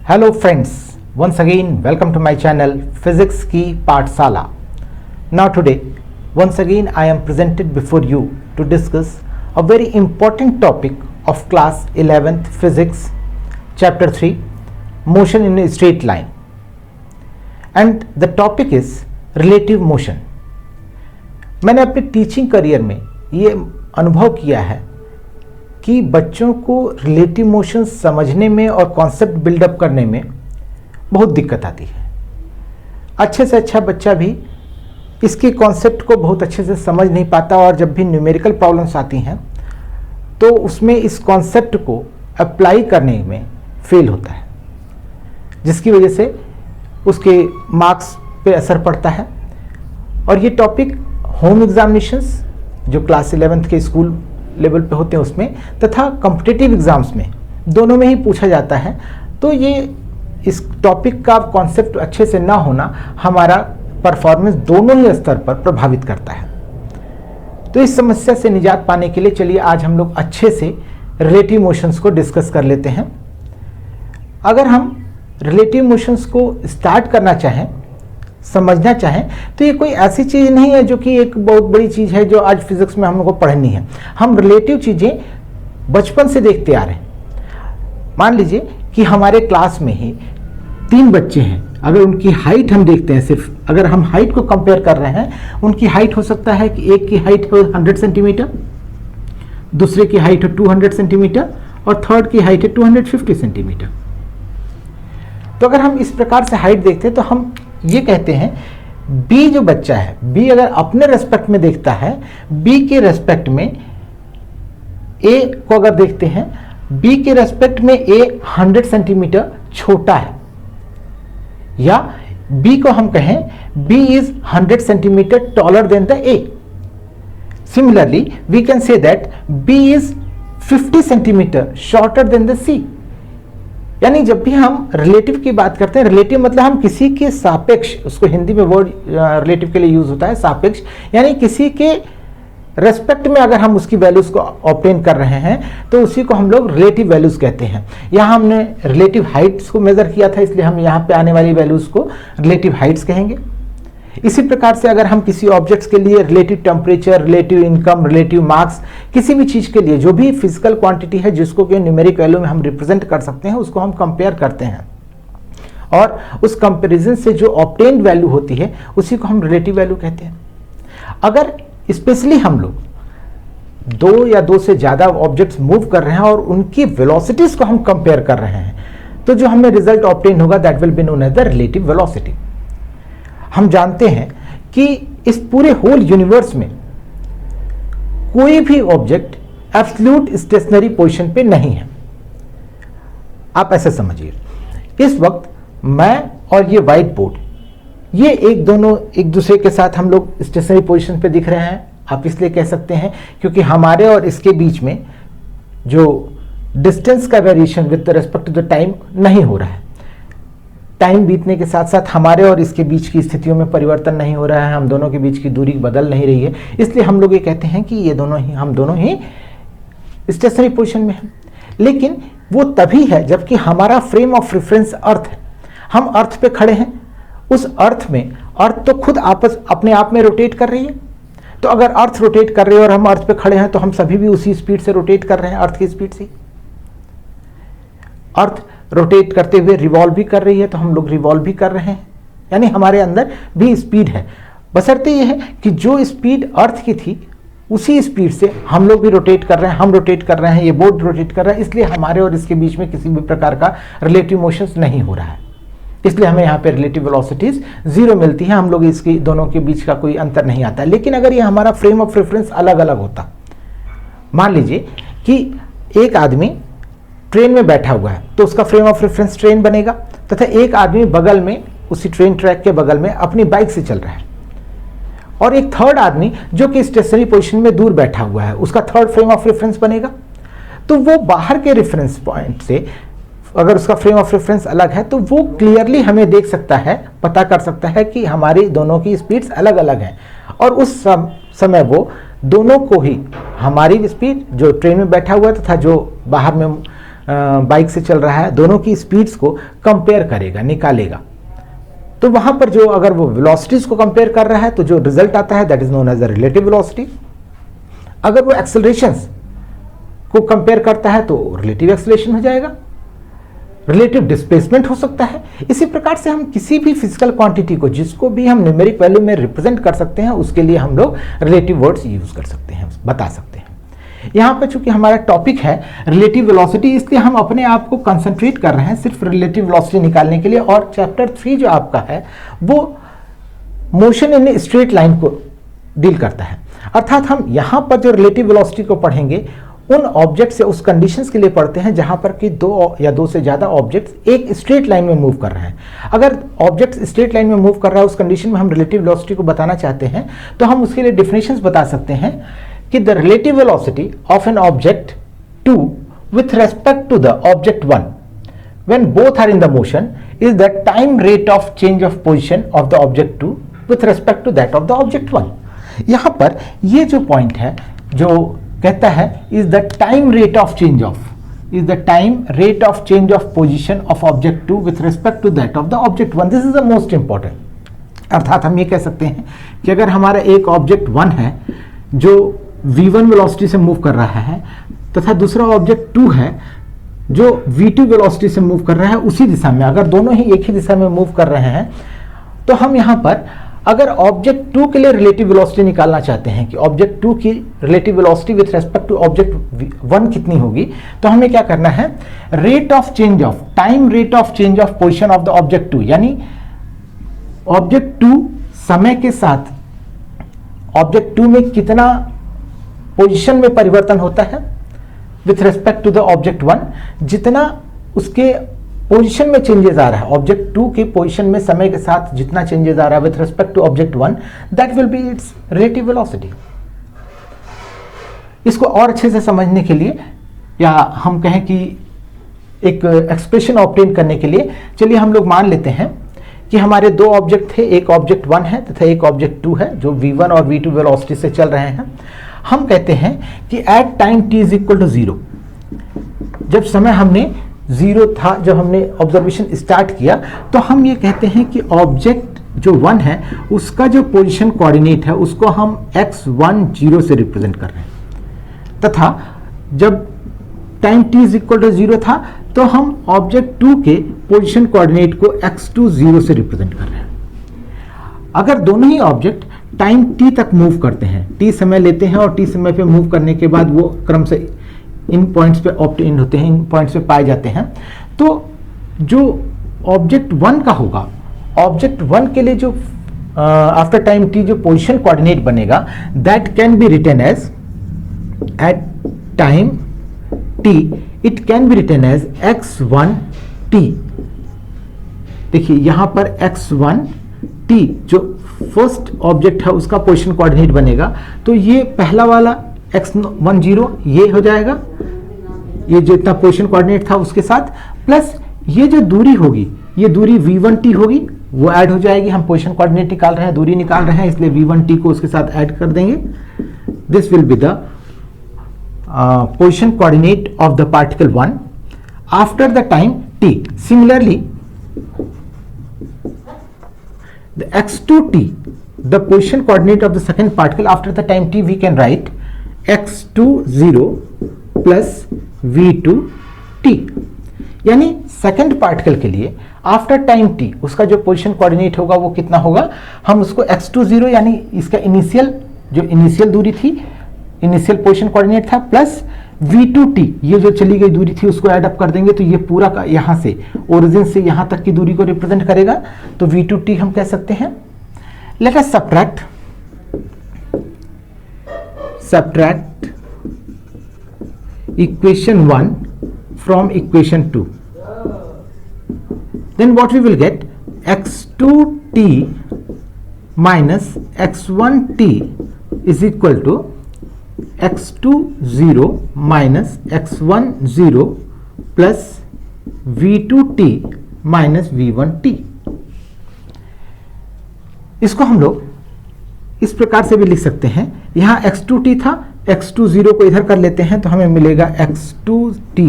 Hello friends, once again welcome to my channel Physics की पाठशाला. Now today once again I am presented before you to discuss a very important topic of class 11th Physics chapter 3 motion in a straight line, and the topic is relative motion. मैंने अपने teaching career में ये अनुभव किया है कि बच्चों को रिलेटिव मोशन समझने में और कॉन्सेप्ट बिल्डअप करने में बहुत दिक्कत आती है. अच्छे से अच्छा बच्चा भी इसके कॉन्सेप्ट को बहुत अच्छे से समझ नहीं पाता, और जब भी न्यूमेरिकल प्रॉब्लम्स आती हैं तो उसमें इस कॉन्सेप्ट को अप्लाई करने में फेल होता है, जिसकी वजह से उसके मार्क्स पे असर पड़ता है. और ये टॉपिक होम एग्जामिनेशंस जो क्लास 11th के स्कूल लेवल पे होते हैं उसमें तथा कॉम्पिटिटिव एग्जाम्स में दोनों में ही पूछा जाता है. तो ये इस टॉपिक का कॉन्सेप्ट अच्छे से ना होना हमारा परफॉर्मेंस दोनों ही स्तर पर प्रभावित करता है. तो इस समस्या से निजात पाने के लिए चलिए आज हम लोग अच्छे से रिलेटिव मोशंस को डिस्कस कर लेते हैं. अगर हम रिलेटिव मोशंस को स्टार्ट करना चाहें, समझना चाहें, तो ये कोई ऐसी चीज़ नहीं है जो कि एक बहुत बड़ी चीज़ है जो आज फिजिक्स में हम लोग को पढ़नी है. हम रिलेटिव चीज़ें बचपन से देखते आ रहे हैं. मान लीजिए कि हमारे क्लास में ही 3 बच्चे हैं. अगर उनकी हाइट हम देखते हैं, सिर्फ अगर हम हाइट को कंपेयर कर रहे हैं, उनकी हाइट हो सकता है कि एक की हाइट हो 100 सेंटीमीटर, दूसरे की हाइट हो 200 सेंटीमीटर और थर्ड की हाइट है 250 सेंटीमीटर. तो अगर हम इस प्रकार से हाइट देखते हैं तो हम ये कहते हैं बी जो बच्चा है, बी अगर अपने रेस्पेक्ट में देखता है, बी के रेस्पेक्ट में ए को अगर देखते हैं, बी के रेस्पेक्ट में ए 100 सेंटीमीटर छोटा है, या बी को हम कहें B is 100 centimetre taller than the A. Similarly we can say that B is 50 centimetre shorter than the C. यानी जब भी हम रिलेटिव की बात करते हैं, रिलेटिव मतलब हम किसी के सापेक्ष, उसको हिंदी में वर्ड रिलेटिव के लिए यूज होता है सापेक्ष, यानी किसी के रेस्पेक्ट में अगर हम उसकी वैल्यूज को ऑब्टेन कर रहे हैं तो उसी को हम लोग रिलेटिव वैल्यूज कहते हैं. यहाँ हमने रिलेटिव हाइट्स को मेजर किया था, इसलिए हम यहाँ पे आने वाली वैल्यूज को रिलेटिव हाइट्स कहेंगे. इसी प्रकार से अगर हम किसी ऑब्जेक्ट्स के लिए relative temperature, relative income, relative marks, किसी भी चीज़ के लिए जो भी फिजिकल क्वांटिटी है जिसको कि न्यूमेरिक वैल्यू में हम रिप्रेजेंट कर सकते हैं, उसको हम कंपेयर करते हैं, और उस कंपैरिजन से जो ऑब्टेन्ड वैल्यू होती है उसी को हम रिलेटिव वैल्यू कहते हैं. अगर स्पेशली हम लोग 2 या 2 से ज़्यादा ऑब्जेक्ट्स मूव कर रहे हैं और उनकी वेलोसिटीज को हम कंपेयर कर रहे हैं, तो जो हमें रिजल्ट ऑब्टेन होगा that will be known as the relative velocity. हम जानते हैं कि इस पूरे होल यूनिवर्स में कोई भी ऑब्जेक्ट एब्सोल्यूट स्टेशनरी पोजीशन पे नहीं है. आप ऐसे समझिए, इस वक्त मैं और ये व्हाइट बोर्ड, ये एक दूसरे के साथ हम लोग स्टेशनरी पोजीशन पे दिख रहे हैं. आप इसलिए कह सकते हैं क्योंकि हमारे और इसके बीच में जो डिस्टेंस का variation with respect to the time नहीं हो रहा है. टाइम बीतने के साथ साथ हमारे और इसके बीच की स्थितियों में परिवर्तन नहीं हो रहा है, हम दोनों के बीच की दूरी बदल नहीं रही है. इसलिए हम लोग ये कहते हैं कि हम दोनों ही स्टेशनरी पोजीशन में हैं. लेकिन वो तभी है जबकि हमारा फ्रेम ऑफ रेफरेंस अर्थ है. हम अर्थ पे खड़े हैं, उस अर्थ में अर्थ तो खुद अपने आप में रोटेट कर रही है. तो अगर अर्थ रोटेट कर रही है और हम अर्थ पे खड़े हैं तो हम सभी भी उसी स्पीड से रोटेट कर रहे हैं, अर्थ की स्पीड से. अर्थ रोटेट करते हुए रिवॉल्व भी कर रही है तो हम लोग रिवॉल्व भी कर रहे हैं, यानी हमारे अंदर भी स्पीड है. बशर्ते ये है कि जो स्पीड अर्थ की थी उसी स्पीड से हम लोग भी रोटेट कर रहे हैं, हम रोटेट कर रहे हैं, ये बोर्ड रोटेट कर रहा है. इसलिए हमारे और इसके बीच में किसी भी प्रकार का रिलेटिव मोशंस नहीं हो रहा है. इसलिए हमें यहाँ पे रिलेटिव वेलोसिटीज 0 मिलती है. हम लोग इसकी दोनों के बीच का कोई अंतर नहीं आता है. लेकिन अगर ये हमारा फ्रेम ऑफ रेफरेंस अलग अलग होता, मान लीजिए कि एक आदमी ट्रेन में बैठा हुआ है तो उसका फ्रेम ऑफ रेफरेंस ट्रेन बनेगा, तथा एक आदमी बगल में उसी ट्रेन ट्रैक के बगल में अपनी बाइक से चल रहा है, और एक थर्ड आदमी जो कि स्टेशनरी पोजीशन में दूर बैठा हुआ है, उसका थर्ड फ्रेम ऑफ रेफरेंस बनेगा. तो वो बाहर के रेफरेंस पॉइंट से अगर उसका फ्रेम ऑफ रेफरेंस अलग है तो वो क्लियरली हमें देख सकता है, पता कर सकता है कि हमारी दोनों की स्पीड्स अलग अलग हैं. और उस समय वो दोनों को ही, हमारी स्पीड जो ट्रेन में बैठा हुआ तथा जो बाहर में बाइक से चल रहा है, दोनों की स्पीड्स को कंपेयर करेगा, निकालेगा। तो वहां पर जो अगर वो वेलोसिटीज को कंपेयर कर रहा है तो जो रिजल्ट आता है that is known as the relative velocity. अगर वो एक्सेलरेशंस को कंपेयर करता है तो रिलेटिव एक्सेलरेशन हो जाएगा, रिलेटिव डिस्प्लेसमेंट हो सकता है। इसी प्रकार से हम किसी भी फिजिकल क्वांटिटी को जिसको भी हम न्यूमेरिक वैल्यू में रिप्रेजेंट कर सकते हैं उसके लिए हम लोग रिलेटिव वर्ड्स यूज कर सकते हैं, बता सकते हैं। यहाँ पर चूंकि हमारा टॉपिक है रिलेटिव वेलोसिटी, इसलिए हम अपने आप को कंसंट्रेट कर रहे हैं सिर्फ रिलेटिव वेलोसिटी निकालने के लिए। और चैप्टर 3 जो आपका है वो मोशन इन स्ट्रेट लाइन को डील करता है। अर्थात हम यहाँ पर जो रिलेटिव वेलोसिटी को पढ़ेंगे उन ऑब्जेक्ट से उस कंडीशंस के लिए पढ़ते हैं जहां पर कि दो या दो से ज्यादा ऑब्जेक्ट्स एक स्ट्रेट लाइन में मूव कर रहे हैं। अगर ऑब्जेक्ट स्ट्रेट लाइन में मूव कर रहा है उस कंडीशन में हम रिलेटिव वेलोसिटी को बताना चाहते हैं तो हम उसके लिए डिफिनेशंस बता सकते हैं कि the relative velocity of an object 2 with respect to the object 1 when both are in the motion is the time rate of change of position of the object 2 with respect to that of the object 1। यहां पर ये जो point है जो कहता है is the time rate of change of position of object 2 with respect to that of the object 1। This is the most important. अर्थात हम ये कह सकते हैं कि अगर हमारा एक ऑब्जेक्ट 1 है जो v1 वेलोसिटी से मूव कर रहा है तथा दूसरा ऑब्जेक्ट 2 है जो v2 वेलोसिटी से मूव कर रहा है उसी दिशा में, अगर दोनों ही एक ही दिशा में मूव कर रहे हैं तो हम यहां पर अगर ऑब्जेक्ट 2 के लिए रिलेटिव वेलोसिटी निकालना चाहते हैं कि ऑब्जेक्ट 2 की relative velocity with respect to object 1 कितनी होगी, तो हमें क्या करना है, time rate of change of position of the object 2, यानी ऑब्जेक्ट 2 समय के साथ ऑब्जेक्ट 2 में कितना पोजीशन में परिवर्तन होता है with respect to the object 1, जितना उसके पोजीशन में चेंजेस आ रहा है, ऑब्जेक्ट 2 के पोजीशन में समय के साथ जितना चेंजेस आ रहा है with respect to object 1, that will be its relative velocity. इसको और अच्छे से समझने के लिए या हम कहें कि एक एक्सप्रेशन ऑब्टेन करने के लिए चलिए हम लोग मान लेते हैं कि हमारे दो ऑब्जेक्ट थे, एक ऑब्जेक्ट 1 है तथा एक ऑब्जेक्ट 2 है जो v1 और v2 वेलोसिटी से चल रहे हैं। हम कहते हैं कि at time t is equal to 0, जब समय हमने 0 था, जब हमने ऑब्जर्वेशन स्टार्ट किया तो हम ये कहते हैं कि ऑब्जेक्ट जो 1 है उसका जो पोजीशन कोऑर्डिनेट है उसको हम x10 से रिप्रेजेंट कर रहे हैं, तथा जब time t is equal to 0 था तो हम ऑब्जेक्ट 2 के पोजीशन कोऑर्डिनेट को x20 से रिप्रेजेंट कर रहे हैं। अगर दोनों ही ऑब्जेक्ट टाइम t तक मूव करते हैं, t समय लेते हैं और t समय पे मूव करने के बाद वो क्रम से इन पॉइंट्स पे ऑब्टेन होते हैं, इन पॉइंट्स पे पाए जाते हैं, तो जो ऑब्जेक्ट 1 का होगा, ऑब्जेक्ट 1 के लिए जो आफ्टर टाइम t जो पोजीशन कोऑर्डिनेट बनेगा that can be written as at time t it can be written as x1t। देखिए यहां पर x1t जो फर्स्ट ऑब्जेक्ट है उसका पोजीशन कोऑर्डिनेट बनेगा, तो ये पहला वाला x10 ये हो जाएगा, ये जो इतना पोजीशन कोऑर्डिनेट था उसके साथ, प्लस ये जो दूरी होगी ये दूरी v1t होगी वो ऐड हो जाएगी। हम पोजीशन कोऑर्डिनेट निकाल रहे हैं, दूरी निकाल रहे हैं, इसलिए v1t को उसके साथ ऐड कर देंगे। This will be the position coordinate of the particle 1 after the time t। Similarly the x2t, the position coordinate of the second particle after the time t, we can write x20 plus v2t। यानी second particle के लिए after time t उसका जो position coordinate होगा वो कितना होगा, हम उसको x20 यानी इसका इनिशियल दूरी थी, इनिशियल पोजीशन कोऑर्डिनेट था, प्लस v2t ये जो चली गई दूरी थी उसको ऐड अप कर देंगे तो ये पूरा का यहां से ओरिजिन से यहां तक की दूरी को रिप्रेजेंट करेगा, तो v2t हम कह सकते हैं। Let us subtract equation 1 from equation 2, then what we will get, x2t minus x1t is equal to x20 minus x10 plus v2t minus v1t। इसको हम लोग इस प्रकार से भी लिख सकते हैं, यहां x2t था, x2 0 को इधर कर लेते हैं तो हमें मिलेगा x2t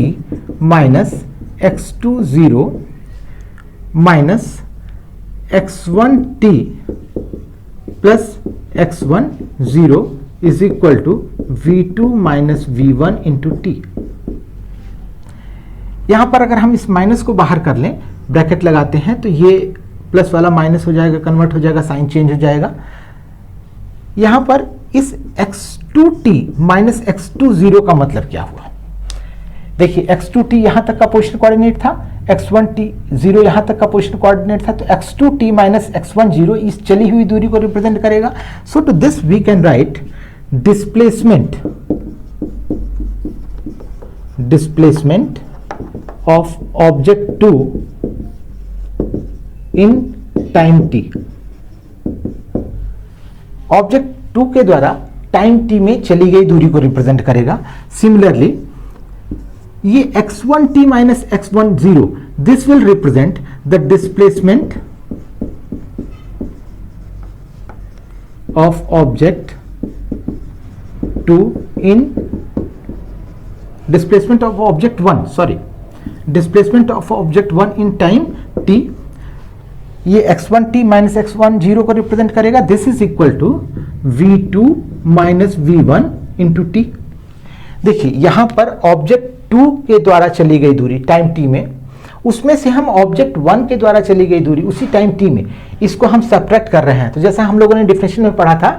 minus x2 0 minus x1t plus x1 0 is equal to v2 minus v1 into T. यहां पर अगर हम इस माइनस को बाहर कर लें, ब्रैकेट लगाते हैं, तो ये प्लस वाला माइनस हो जाएगा, कन्वर्ट हो जाएगा, साइन चेंज हो जाएगा। यहां पर इस x2t माइनस x2 0 का मतलब क्या हुआ? देखिए x2t यहां तक का पोजीशन कोऑर्डिनेट था, x1t 0 यहां तक का पोजीशन कोऑर्डिनेट था, तो x2t माइनस x1 0 इस चली हुई दूरी को रिप्रेजेंट करेगा। So to this we can write displacement of object 2 in time t। Object 2 के द्वारा टाइम t में चली गई दूरी को रिप्रेजेंट करेगा। सिमिलरली ये x1t minus x1 0 this will represent the displacement of object 2 in displacement of object 1, sorry, displacement of object 1 in time t। ये x1t माइनस x1 0 को रिप्रेजेंट करेगा। This is equal to v2 minus v1 into T. देखिए यहां पर object 2 के द्वारा चली गई दूरी टाइम t में, उसमें से हम ऑब्जेक्ट 1 के द्वारा चली गई दूरी उसी टाइम t में, इसको हम सब्ट्रैक्ट कर रहे हैं। तो जैसा हम लोगों ने डेफिनेशन में पढ़ा था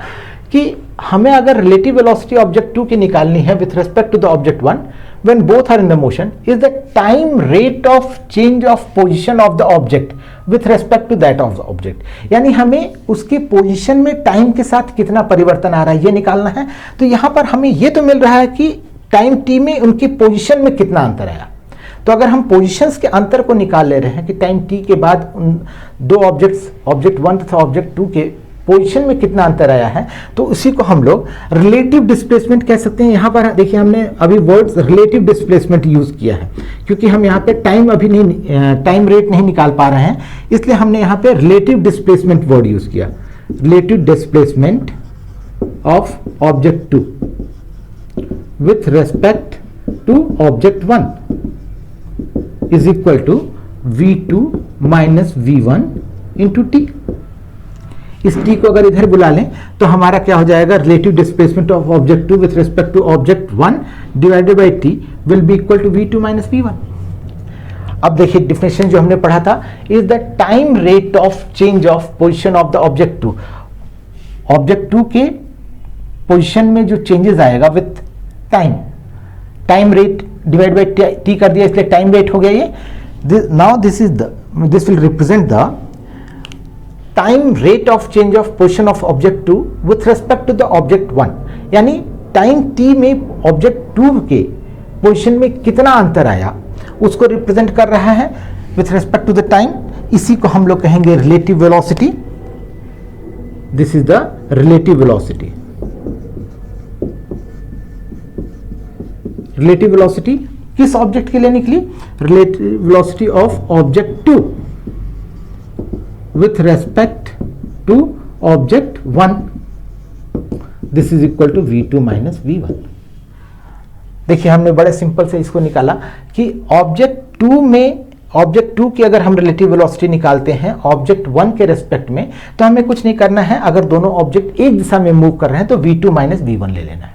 कि हमें अगर रिलेटिव वेलोसिटी ऑब्जेक्ट 2 की निकालनी है with respect to the object 1 when both are in the motion is the time rate of change of position of the object with respect to that of the object। यानी हमें उसके position में time के साथ कितना परिवर्तन आ रहा है ये निकालना है। तो यहां पर हमें ये तो मिल रहा है कि टाइम t में उनकी पोजीशन में कितना अंतर आया। तो अगर हम पोजीशंस के अंतर को निकाल ले रहे हैं कि टाइम t के बाद उन दो ऑब्जेक्ट्स, ऑब्जेक्ट 1 तथा ऑब्जेक्ट 2 के पोजीशन में कितना अंतर आया है, तो उसी को हम लोग रिलेटिव डिस्प्लेसमेंट कह सकते हैं। यहां पर देखिए हमने अभी वर्ड्स रिलेटिव डिस्प्लेसमेंट यूज किया है क्योंकि हम यहां पे टाइम अभी नहीं, टाइम रेट नहीं निकाल पा रहे हैं, इसलिए हमने यहां पे रिलेटिव डिस्प्लेसमेंट वर्ड यूज किया। Relative displacement of object 2 with respect to object 1 is equal to v2 minus v1 into T. इस t को अगर इधर बुला लें तो हमारा क्या हो जाएगा, relative displacement of object 2 with respect to object 1 divided by t will be equal to v2 minus v1। अब देखिए डिफिनेशन जो हमने पढ़ा था is the time rate of change of position of the object 2। Object 2 के position में जो changes आएगा with time, time rate divide by t कर दिया, इसलिए टाइम रेट हो गया ये। Now this will represent the time rate of change of position of object 2 with respect to the object 1। यानी टाइम t में ऑब्जेक्ट 2 के पोजीशन में कितना अंतर आया उसको रिप्रेजेंट कर रहा है with respect to the time. इसी को हम लोग कहेंगे relative velocity. This is the relative velocity. Relative velocity किस ऑब्जेक्ट के लिए निकली? Relative velocity of object 2 with respect to object 1, this is equal to v2 minus v1। देखिए हमने बड़े सिंपल से इसको निकाला कि ऑब्जेक्ट 2 में, ऑब्जेक्ट 2 की अगर हम रिलेटिव वेलोसिटी निकालते हैं ऑब्जेक्ट 1 के रेस्पेक्ट में, तो हमें कुछ नहीं करना है। अगर दोनों ऑब्जेक्ट एक दिशा में मूव कर रहे हैं तो v2 माइनस v1 ले लेना है।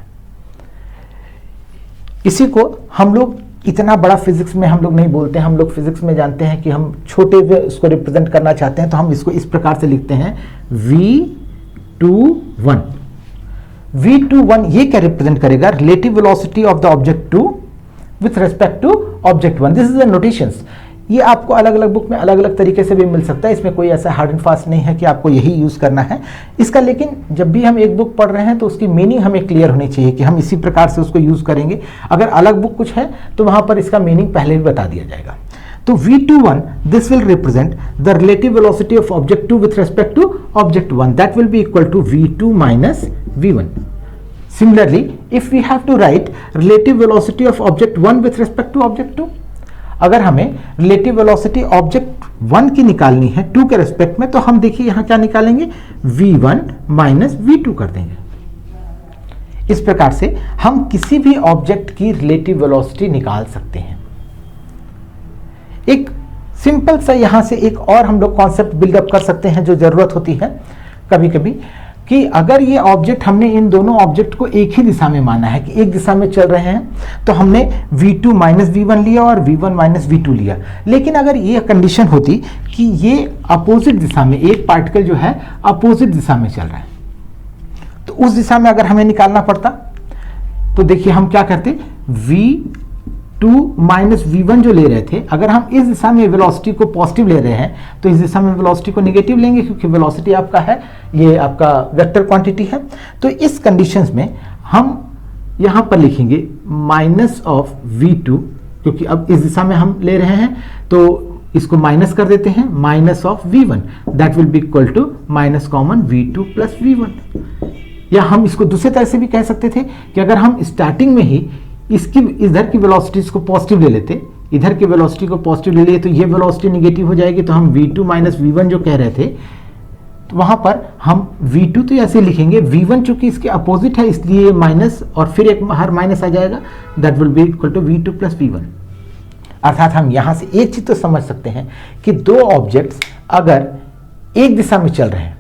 इसी को हम लोग इतना बड़ा फिजिक्स में हम लोग नहीं बोलते हैं। हम लोग फिजिक्स में जानते हैं कि हम छोटे से उसको रिप्रेजेंट करना चाहते हैं तो हम इसको इस प्रकार से लिखते हैं v21। v21 ये क्या रिप्रेजेंट करेगा? Relative velocity of the object 2 with respect to object 1। This is the notations. ये आपको अलग अलग बुक में अलग अलग तरीके से भी मिल सकता है, इसमें कोई ऐसा हार्ड एंड फास्ट नहीं है कि आपको यही यूज करना है इसका। लेकिन जब भी हम एक बुक पढ़ रहे हैं तो उसकी मीनिंग हमें क्लियर होनी चाहिए कि हम इसी प्रकार से उसको यूज करेंगे। अगर अलग बुक कुछ है तो वहां पर इसका मीनिंग पहले भी बता दिया जाएगा। तो v21 this will represent the relative velocity of object 2 with respect to object 1, that will be equal to v2 minus v1। Similarly, if we have to write relative velocity of object 1 with respect to object 2, अगर हमें relative velocity object 1 की निकालनी है 2 के respect में, तो हम देखिए यहां क्या निकालेंगे, v1 माइनस v2 कर देंगे। इस प्रकार से हम किसी भी ऑब्जेक्ट की रिलेटिव वेलोसिटी निकाल सकते हैं। एक सिंपल सा यहां से एक और हम लोग कॉन्सेप्ट बिल्डअप कर सकते हैं जो जरूरत होती है कभी कभी, कि अगर ये ऑब्जेक्ट हमने इन दोनों ऑब्जेक्ट को एक ही दिशा में माना है कि एक दिशा में चल रहे हैं, तो हमने v2 माइनस वी1 लिया और v1 माइनस वी2 लिया। लेकिन अगर ये कंडीशन होती कि ये अपोजिट दिशा में, एक पार्टिकल जो है अपोजिट दिशा में चल रहा है, तो उस दिशा में अगर हमें निकालना पड़ता तो देखिए हम क्या करते, v2 माइनस वी1 जो ले रहे थे, अगर हम इस दिशा में वेलोसिटी को पॉजिटिव ले रहे हैं तो इस दिशा में वेलोसिटी को नेगेटिव लेंगे, क्योंकि वेलोसिटी आपका है, ये आपका वेक्टर क्वांटिटी है। तो इस कंडीशंस में हम यहां पर लिखेंगे माइनस ऑफ v2, क्योंकि अब इस दिशा में हम ले रहे हैं तो इसको माइनस कर देते हैं, minus of v1, that will be equal to minus common v2 plus v1। या हम इसको दूसरे तरह से भी कह सकते थे कि अगर हम स्टार्टिंग में ही इसकी इधर की वेलोसिटीज को पॉजिटिव ले लेते, इधर की वेलोसिटी को पॉजिटिव ले लिए, तो ये वेलोसिटी निगेटिव हो जाएगी, तो हम v2 माइनस वी1 जो कह रहे थे, तो वहां पर हम v2 तो ऐसे लिखेंगे, v1 चूंकि इसके अपोजिट है इसलिए माइनस और फिर एक हर माइनस आ जाएगा, that will be equal to v2 plus v1। अर्थात हम यहां से एक चीज तो समझ सकते हैं कि दो ऑब्जेक्ट्स अगर एक दिशा में चल रहे हैं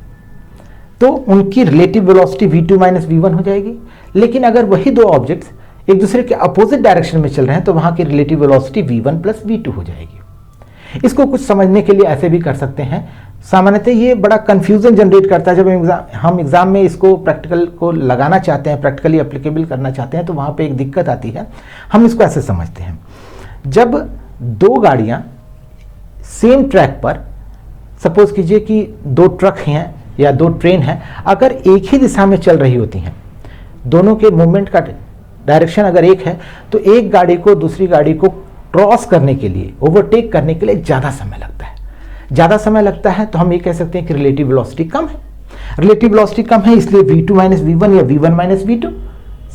तो उनकी relative velocity v2 minus V1 हो जाएगी। लेकिन अगर वही दो ऑब्जेक्ट्स एक दूसरे के अपोजिट डायरेक्शन में चल रहे हैं तो वहां की relative velocity v1 plus v2 हो जाएगी। इसको कुछ समझने के लिए ऐसे भी कर सकते हैं। सामान्यतः ये बड़ा कंफ्यूजन जनरेट करता है जब हम एग्जाम में इसको प्रैक्टिकल को लगाना चाहते हैं, प्रैक्टिकली एप्लीकेबल करना चाहते हैं, तो वहां पे एक दिक्कत आती है। हम इसको ऐसे समझते हैं, जब दो गाड़ियां सेम ट्रैक पर, सपोज कीजिए कि दो ट्रक हैं या दो ट्रेन हैं, अगर एक ही दिशा में चल रही होती हैं, दोनों के मूवमेंट का डायरेक्शन अगर एक है, तो एक गाड़ी को दूसरी गाड़ी को क्रॉस करने के लिए, ओवरटेक करने के लिए ज़्यादा समय लगता है। ज़्यादा समय लगता है तो हम ये कह सकते हैं कि रिलेटिव वेलोसिटी कम है। रिलेटिव वेलोसिटी कम है इसलिए v2 माइनस वी1 या v1 माइनस वी2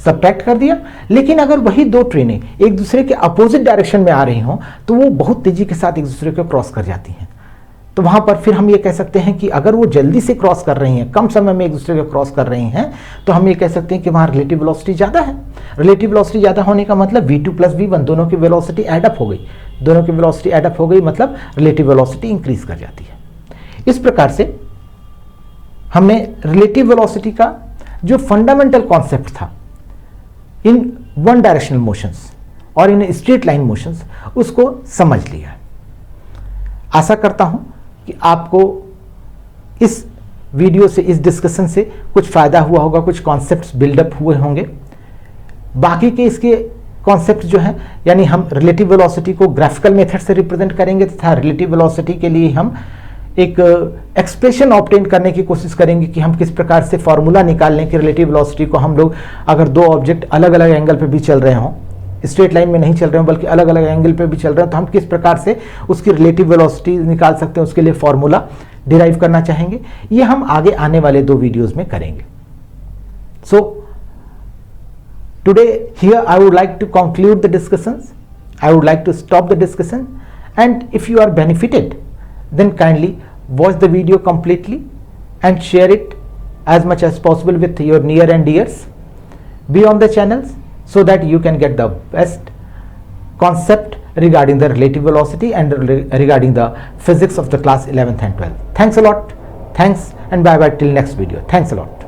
सब्ट्रैक्ट कर दिया। लेकिन अगर वही दो ट्रेनें एक दूसरे के अपोजिट डायरेक्शन में आ रही हों तो वो बहुत तेजी के साथ एक दूसरे को क्रॉस कर जाती हैं। तो वहां पर फिर हम ये कह सकते हैं कि अगर वो जल्दी से क्रॉस कर रही हैं, कम समय में एक दूसरे को क्रॉस कर रही हैं, तो हम ये कह सकते हैं कि वहां रिलेटिव वेलोसिटी ज़्यादा है। रिलेटिव वेलोसिटी ज़्यादा होने का मतलब v2 प्लस v1 दोनों की वेलोसिटी एडअप हो गई, दोनों की वेलोसिटी एडअप हो गई, मतलब रिलेटिव वेलोसिटी इंक्रीज कर जाती है। इस प्रकार से हमने रिलेटिव वेलोसिटी का जो फंडामेंटल कॉन्सेप्ट था इन वन डायरेक्शनल मोशंस और इन स्ट्रेट लाइन मोशंस, उसको समझ लिया। आशा करता हूं कि आपको इस वीडियो से, इस डिस्कशन से कुछ फायदा हुआ होगा, कुछ कॉन्सेप्ट्स बिल्डअप हुए होंगे। बाकी के इसके कॉन्सेप्ट जो हैं, यानी हम रिलेटिव वेलोसिटी को ग्राफिकल मेथड से रिप्रेजेंट करेंगे तथा रिलेटिव वेलोसिटी के लिए हम एक एक्सप्रेशन ऑब्टेन करने की कोशिश करेंगे कि हम किस प्रकार से फॉर्मूला निकाल लें कि रिलेटिव वेलोसिटी को हम लोग, अगर दो ऑब्जेक्ट अलग अलग एंगल पे भी चल रहे हों, स्ट्रेट लाइन में नहीं चल रहे हो बल्कि अलग अलग एंगल पे भी चल रहे हो, तो हम किस प्रकार से उसकी रिलेटिव वेलोसिटी निकाल सकते हैं, उसके लिए फॉर्मूला डिराइव करना चाहेंगे। ये हम आगे आने वाले 2 वीडियोस में करेंगे। So today here I would like to conclude the discussions, I would like to stop the discussion, and if you are benefited then kindly watch the video completely and share it as much as possible with your near and dears. Be on the channels so that you can get the best concept regarding the relative velocity and regarding the physics of the class 11th and 12th. Thanks a lot. Thanks and bye bye till next video. Thanks a lot.